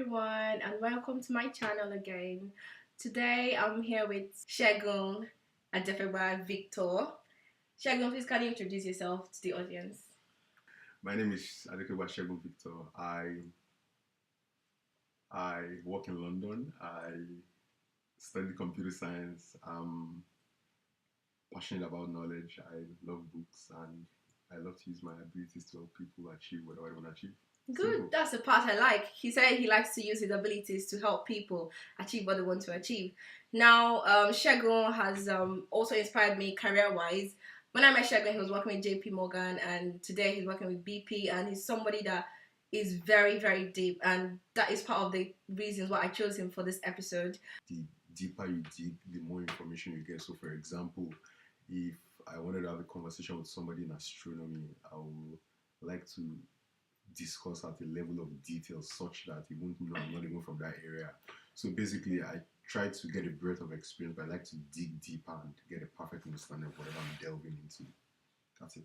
everyone, and welcome to my channel again. Today I'm here with Segun Adefegba Victor. Segun, please can you introduce yourself to the audience? My name is Adefegba Victor. I work in London. I study computer science. I'm passionate about knowledge. I love books and I love to use my abilities to help people achieve whatever they want to achieve. Good. Simple. That's the part I like. He said he likes to use his abilities to help people achieve what they want to achieve. Now, Segun has also inspired me career-wise. When I met Segun, he was working with JP Morgan, and today he's working with BP, and he's somebody that is very, very deep, and that is part of the reasons why I chose him for this episode. The deeper you dig, the more information you get. So, for example, if I wanted to have a conversation with somebody in astronomy, I would like to discuss at a level of detail such that he won't know I'm not even from that area. So basically, I try to get a breadth of experience, but I like to dig deeper and get a perfect understanding of whatever I'm delving into. That's it.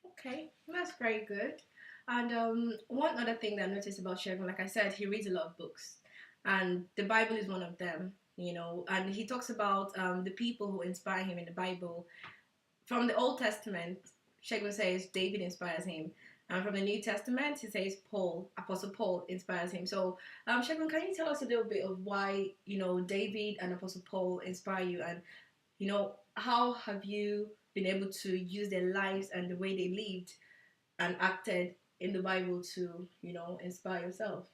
Okay, that's very good. And one other thing that I noticed about Segun, like I said, he reads a lot of books, and the Bible is one of them. And he talks about the people who inspire him in the Bible. From the Old Testament, Segun says David inspires him. And from the New Testament, he says Apostle Paul inspires him. So, Segun, can you tell us a little bit of why, David and Apostle Paul inspire you? And, how have you been able to use their lives and the way they lived and acted in the Bible to, inspire yourself?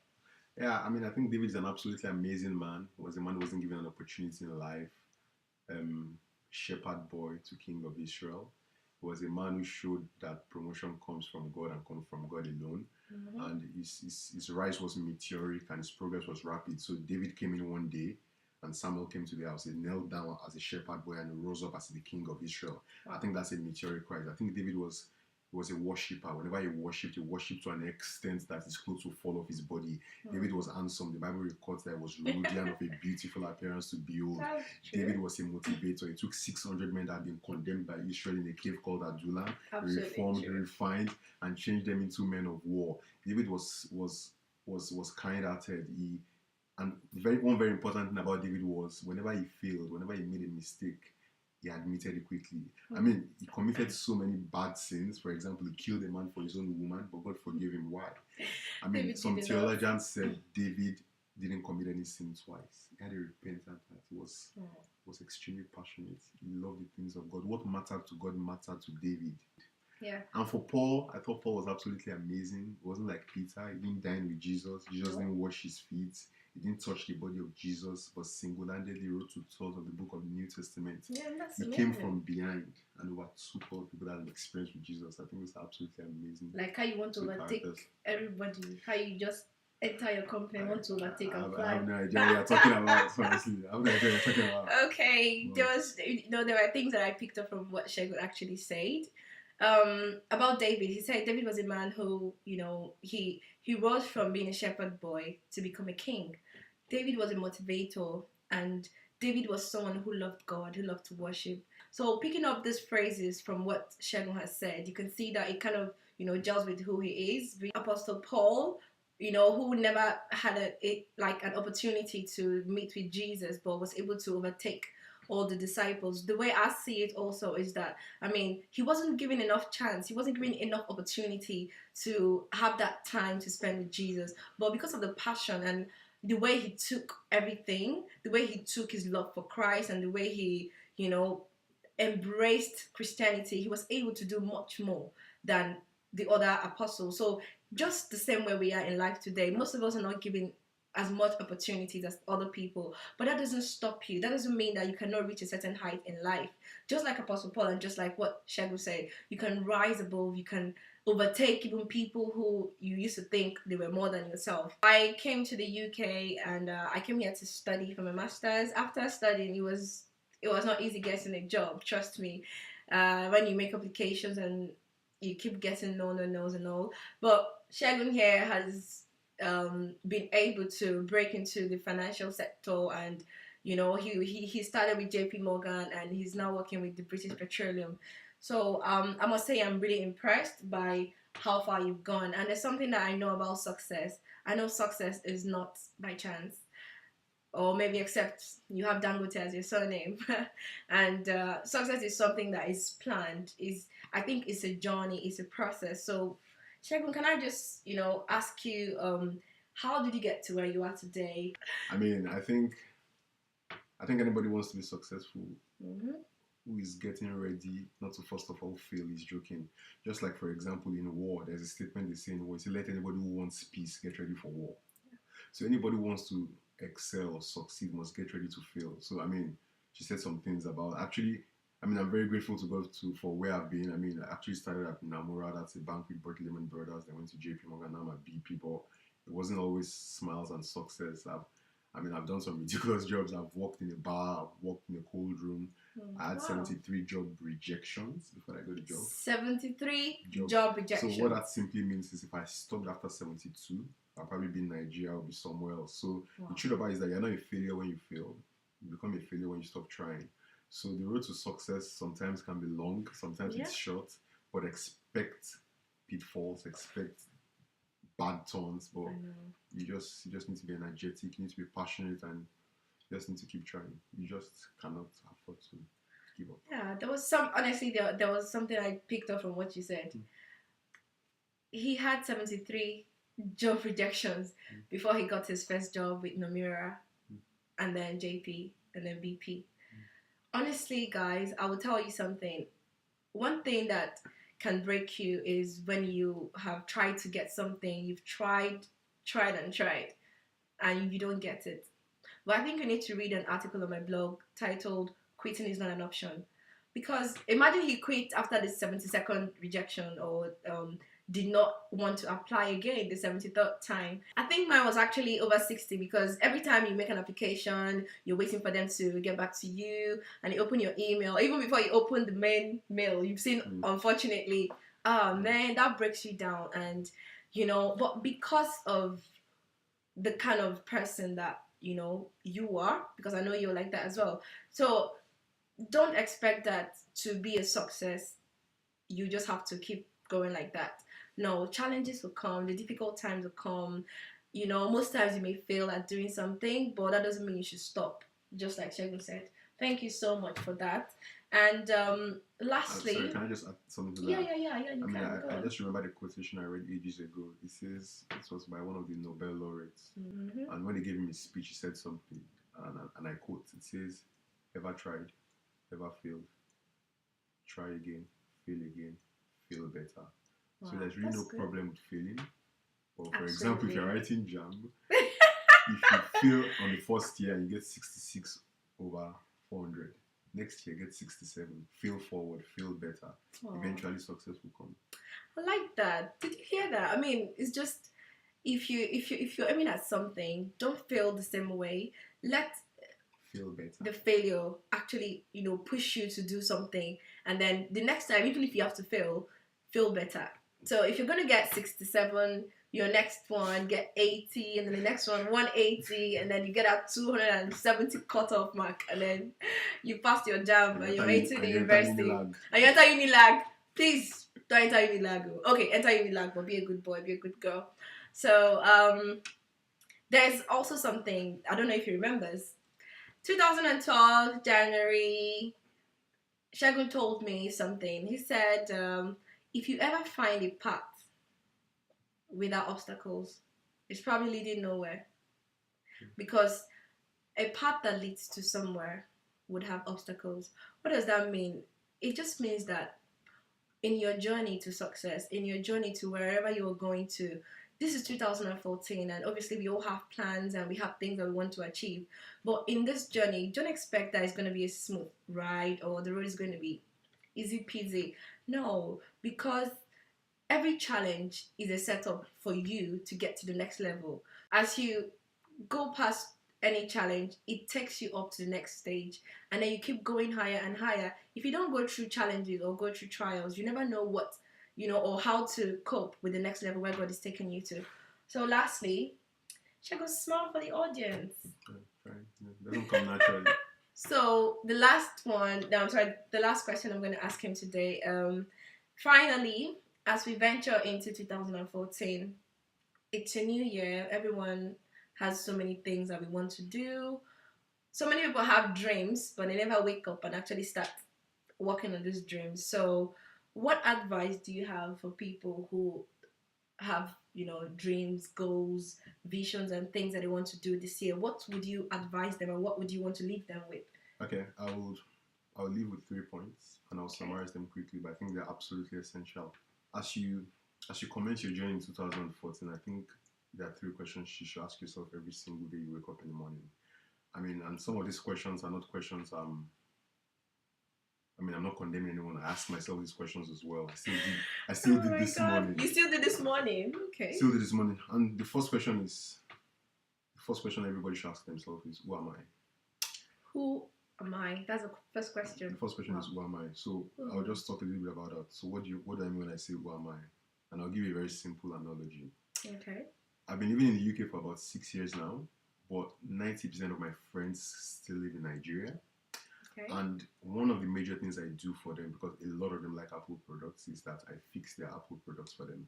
Yeah, I mean, I think David is an absolutely amazing man. He was a man who wasn't given an opportunity in life. Shepherd boy to King of Israel. He was a man who showed that promotion comes from God and comes from God alone. Mm-hmm. And his rise was meteoric and his progress was rapid. So David came in one day and Samuel came to the house. He knelt down as a shepherd boy and rose up as the King of Israel. Wow. I think that's a meteoric rise. I think David was a worshipper. Whenever he worshipped to an extent that his clothes would fall off his body. David was handsome. The Bible records that he was radiant of a beautiful appearance to behold. David was a motivator. He took 600 men that had been condemned by Israel in a cave called Adullam, reformed, refined, and changed them into men of war. David was kind-hearted. One very important thing about David was whenever he failed, whenever he made a mistake, he admitted it quickly. I mean, he committed so many bad sins. For example, he killed a man for his own woman, but God forgave him. Why? I mean, some theologians said David didn't commit any sin twice. He had a repentant heart. He was extremely passionate. He loved the things of God. What mattered to God mattered to David. Yeah. And for Paul, I thought Paul was absolutely amazing. It wasn't like Peter. He didn't dine with Jesus. Jesus didn't wash his feet. He didn't touch the body of Jesus, but single-handedly wrote 2/3 of the book of the New Testament. Yeah, that's he amazing. Came from behind and overtook all people that had an experience with Jesus. I think it's absolutely amazing. Like how you want to overtake everybody, how you just enter your company, want to overtake and fly. I have no idea what you're talking about, honestly. I have no idea what you're talking about. Okay, there were things that I picked up from what Segun actually said. About David, he said David was a man who, he rose from being a shepherd boy to become a king. David was a motivator, and David was someone who loved God, who loved to worship. So picking up these phrases from what Segun has said, you can see that it kind of, gels with who he is. Apostle Paul, who never had an opportunity to meet with Jesus, but was able to overtake all the disciples. The way I see it also is that, he wasn't given enough chance. He wasn't given enough opportunity to have that time to spend with Jesus. But because of the passion and the way he took everything, the way he took his love for Christ and the way he, embraced Christianity, he was able to do much more than the other apostles. So just the same way we are in life today, most of us are not given as much opportunities as other people, but that doesn't stop you. That doesn't mean that you cannot reach a certain height in life. Just like Apostle Paul and just like what Segun said, you can rise above, you can overtake even people who you used to think they were more than yourself. I came to the UK and I came here to study for my master's. After studying, it was not easy getting a job, trust me. When you make applications and you keep getting no's and all. But Segun here has been able to break into the financial sector, and he started with JP Morgan and he's now working with the British Petroleum. So I must say I'm really impressed by how far you've gone, and there's something that I know about success. I know success is not by chance, or maybe except you have Dangote as your surname. And success is something that is planned. Is I think it's a journey, it's a process. So, Shegun, can I just ask you, how did you get to where you are today? I mean, I think anybody wants to be successful Mm-hmm. who is getting ready not to first of all fail is joking. Just like for example in war, there's a statement they say in war, say let anybody who wants peace get ready for war. So anybody who wants to excel or succeed must get ready to fail. So I mean, she said some things about actually. I mean, I'm very grateful to God for where I've been. I mean, I actually started at Namura, that's a bank with Berkeley Lehman Brothers. Then went to JP Morgan, now I'm at BP, but it wasn't always smiles and success. I've done some ridiculous jobs. I've worked in a bar, I've worked in a cold room. I had Wow. 73 job rejections before I got a job. 73 job rejections. So what that simply means is if I stopped after 72, I'll probably be in Nigeria or be somewhere else. So the truth about it is that you're not a failure when you fail. You become a failure when you stop trying. So the road to success sometimes can be long, sometimes it's short, but expect pitfalls, expect bad turns, but you just need to be energetic, you need to be passionate, and you just need to keep trying. You just cannot afford to give up. Yeah, there was there was something I picked up from what you said. He had 73 job rejections before he got his first job with Nomura, and then JP, and then BP. Honestly, guys, I will tell you something. One thing that can break you is when you have tried to get something, you've tried, and you don't get it. But I think you need to read an article on my blog titled "Quitting is not an option," because imagine he quit after the 72nd rejection, or did not want to apply again the 73rd time. I think mine was actually over 60, because every time you make an application, you're waiting for them to get back to you, and you open your email. Even before you open the main mail, you've seen, unfortunately, man, that breaks you down. And but because of the kind of person that you are, because I know you're like that as well, so don't expect that to be a success. You just have to keep going like that. No, challenges will come, the difficult times will come. Most times you may fail at doing something, but that doesn't mean you should stop, just like Shegun said. Thank you so much for that. And lastly, sorry, can I just add something to that? Yeah, you can. I just remember the quotation I read ages ago. It says, it was by one of the Nobel laureates. And when they gave him his speech, he said something, and I quote, it says, ever tried, ever failed, try again, feel better. Wow, so there's really no good problem with failing. Or for Absolutely. example, if you're writing JAM, if you fail on the first year and you get 66 over 400, next year get 67. Fail forward, feel better. Aww. Eventually success will come. I like that. Did you hear that? I mean, it's just, if you're aiming at something, don't fail the same way. Let feel better. The failure actually, push you to do something, and then the next time, even if you have to feel better. So if you're gonna get 67, your next one get 80, and then the next one 180, and then you get a 270 cutoff mark, and then you pass your JAM and you're into the university, and you enter Unilag. Please don't enter Unilag. Okay, enter Unilag, but be a good boy, be a good girl. So there's also something, I don't know if you remembers, 2012 January, Shegun told me something. He said, if you ever find a path without obstacles, it's probably leading nowhere. Because a path that leads to somewhere would have obstacles. What does that mean? It just means that in your journey to success, in your journey to wherever you're going to, this is 2014, and obviously we all have plans and we have things that we want to achieve. But in this journey, don't expect that it's going to be a smooth ride or the road is going to be easy peasy. No, because every challenge is a setup for you to get to the next level. As you go past any challenge, it takes you up to the next stage, and then you keep going higher and higher. If you don't go through challenges or go through trials, you never know what, or how to cope with the next level where God is taking you to. So lastly, Shegun, smile for the audience. It doesn't come naturally. So the last question I'm going to ask him today. Finally, as we venture into 2014, it's a new year. Everyone has so many things that we want to do. So many people have dreams, but they never wake up and actually start working on these dreams. So, what advice do you have for people who have, dreams, goals, visions, and things that they want to do this year? What would you advise them, and what would you want to leave them with? Okay, I'll leave with 3 points, and I'll summarize them quickly, but I think they're absolutely essential. As you commence your journey in 2014, I think there are 3 questions you should ask yourself every single day you wake up in the morning. I mean, and some of these questions are not questions I'm not condemning anyone. I ask myself these questions as well. I still did this morning. You still did this morning? Okay. Still did this morning. And the first question everybody should ask themselves is, who am I? Who am I? That's the first question. The first question is, who am I? So I'll just talk a little bit about that. So what do I mean when I say who am I? And I'll give you a very simple analogy. Okay. I've been living in the UK for about 6 years now, but 90% of my friends still live in Nigeria. Okay. And one of the major things I do for them, because a lot of them like Apple products, is that I fix their Apple products for them.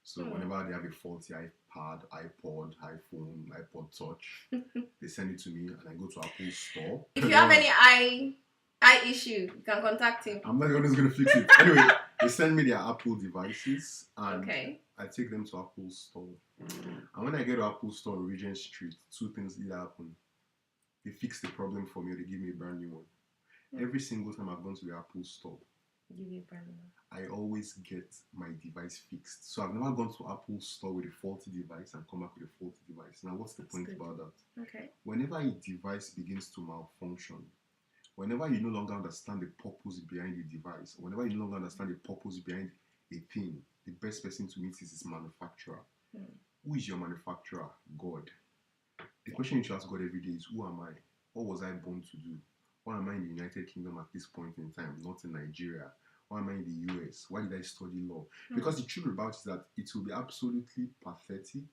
So whenever they have a faulty iPad, iPod, iPhone, iPod Touch, they send it to me and I go to Apple Store. If you have any eye issue, you can contact him. I'm not the one who's going to fix it. Anyway, they send me their Apple devices and I take them to Apple Store. And when I get to Apple Store on Regent Street, 2 things either happen. They fix the problem for me or they give me a brand new one. Every single time I've gone to the Apple Store, I always get my device fixed. So I've never gone to Apple Store with a faulty device and come back with a faulty device. Now, what's the point about that? Okay. Whenever a device begins to malfunction, whenever you no longer understand the purpose behind the device, or whenever you no longer understand the purpose behind a thing, the best person to meet is its manufacturer. Who is your manufacturer? God. The question you should ask God every day is, who am I? What was I born to do? Why am I in the United Kingdom at this point in time, not in Nigeria? Why am I in the US? Why did I study law? Because the truth about it is that it will be absolutely pathetic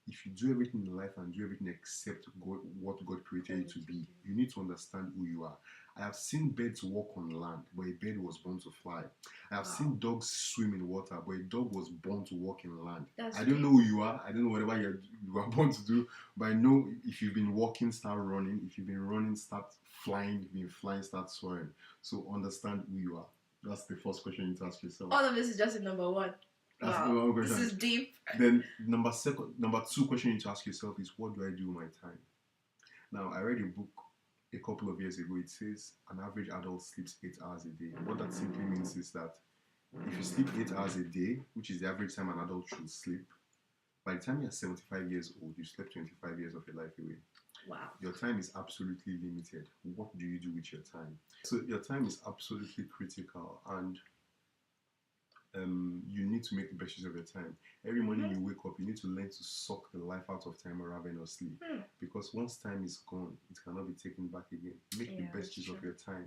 if you do everything in life and do everything except what God created you to be. You need to understand who you are. I have seen birds walk on land, but a bird was born to fly. I have seen dogs swim in water, but a dog was born to walk in land. I don't know who you are. I don't know whatever you are born to do, but I know if you've been walking, start running. If you've been running, start flying. If you've been flying, start soaring. So understand who you are. That's the first question you need to ask yourself. All of this is just in number 1. That's the number 1 question. This is deep. Then number 2 question you need to ask yourself is, what do I do with my time? Now, I read a book a couple of years ago. It says an average adult sleeps 8 hours a day. What that simply means is that if you sleep 8 hours a day, which is the average time an adult should sleep, by the time you're 75 years old, you slept 25 years of your life away. Wow. Your time is absolutely limited. What do you do with your time? So your time is absolutely critical, and you need to make the best use of your time. Every morning you wake up, you need to learn to suck the life out of time rather than sleep. Because once time is gone, it cannot be taken back again. Make the best use of your time.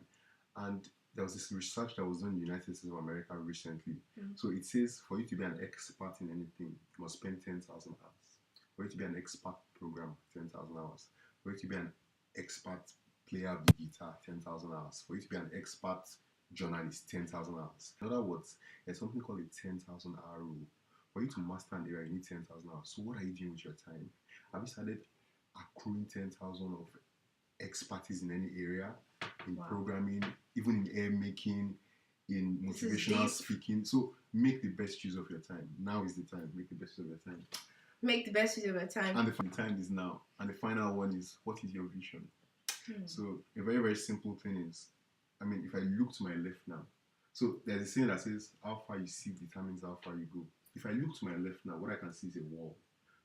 And there was this research that was done in the United States of America recently. So it says for you to be an expert in anything, you must spend 10,000 hours. For you to be an expert programmer, 10,000 hours. For you to be an expert player of the guitar, 10,000 hours. For you to be an expert journalist, 10,000 hours. In other words, there's something called a 10,000 hour rule. For you to master an area, you need 10,000 hours. So what are you doing with your time? Have you started accruing 10,000 of expertise in any area? In programming, even in air making, in motivational speaking. So make the best use of your time. Now is the time. Make the best use of your time. Make the best use of your time. And the time is now. And the final one is, what is your vision? So a very, very simple thing is, if I look to my left now, so there's a saying that says, how far you see determines how far you go. If I look to my left now, what I can see is a wall.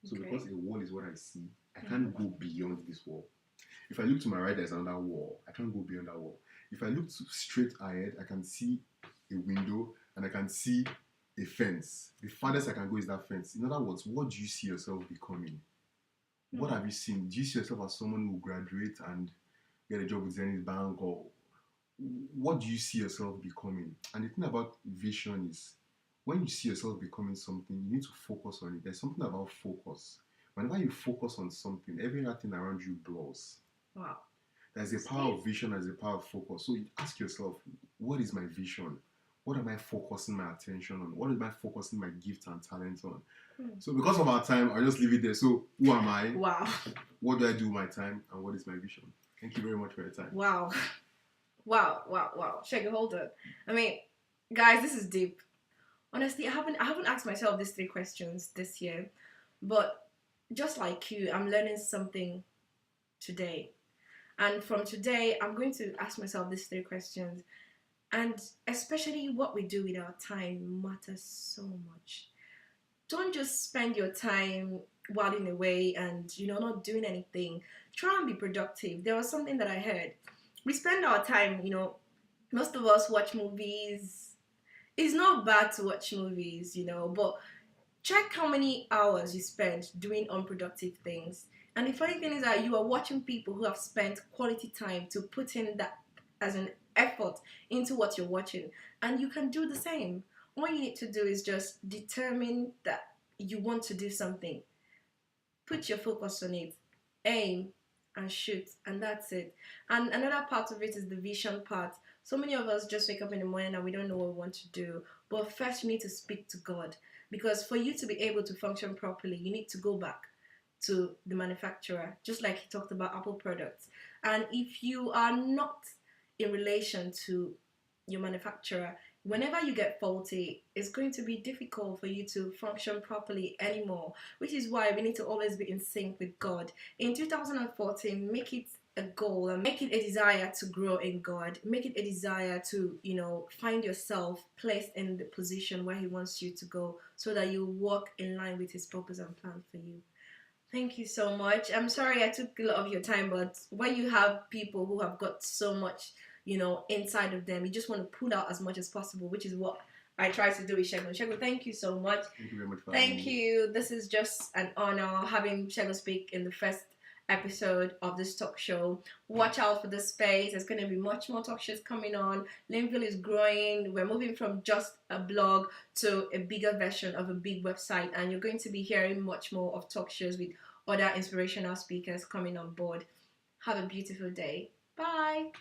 So because a wall is what I see, I can't go beyond this wall. If I look to my right, there's another wall. I can't go beyond that wall. If I look straight ahead, I can see a window and I can see a fence. The farthest I can go is that fence. In other words, what do you see yourself becoming? What have you seen? Do you see yourself as someone who will graduate and get a job with Zenith Bank, or what do you see yourself becoming? And the thing about vision is, when you see yourself becoming something, you need to focus on it. There's something about focus. Whenever you focus on something, every other thing around you blurs. Wow. There's a power of vision, there's a power of focus. So you ask yourself, what is my vision? what am I focusing my attention on? What am I focusing my gifts and talents on? So because of our time, I'll just leave it there. So who am I? Wow. What do I do with my time? And what is my vision? Thank you very much for your time. Wow. Shake, hold on. I mean, guys, this is deep. Honestly, I haven't asked myself these 3 questions this year, but just like you, I'm learning something today. And from today, I'm going to ask myself these 3 questions. And especially what we do with our time matters so much. Don't just spend your time whiling away and not doing anything. Try and be productive. There was something that I heard. We spend our time, most of us watch movies. It's not bad to watch movies, but check how many hours you spend doing unproductive things. And the funny thing is that you are watching people who have spent quality time to put in that as an effort into what you're watching. And you can do the same. All you need to do is just determine that you want to do something. Put your focus on it. Aim and shoot. And that's it. And another part of it is the vision part. So many of us just wake up in the morning and we don't know what we want to do. But first you need to speak to God. Because for you to be able to function properly, you need to go back to the manufacturer, just like he talked about Apple products. And if you are not in relation to your manufacturer, whenever you get faulty, it's going to be difficult for you to function properly anymore, which is why we need to always be in sync with God. In 2014, make it a goal and make it a desire to grow in God. Make it a desire to, find yourself placed in the position where He wants you to go so that you walk in line with His purpose and plan for you. Thank you so much. I'm sorry I took a lot of your time, but when you have people who have got so much, inside of them, you just want to pull out as much as possible, which is what I try to do with Segun. Segun, thank you so much. Thank you very much for Thank having me. you. This is just an honor having Segun speak in the first episode of this talk show. Watch out for the space. There's going to be much more talk shows coming on. LynnVille is growing. We're moving from just a blog to a bigger version of a big website, and you're going to be hearing much more of talk shows with other inspirational speakers coming on board. Have a beautiful day. Bye.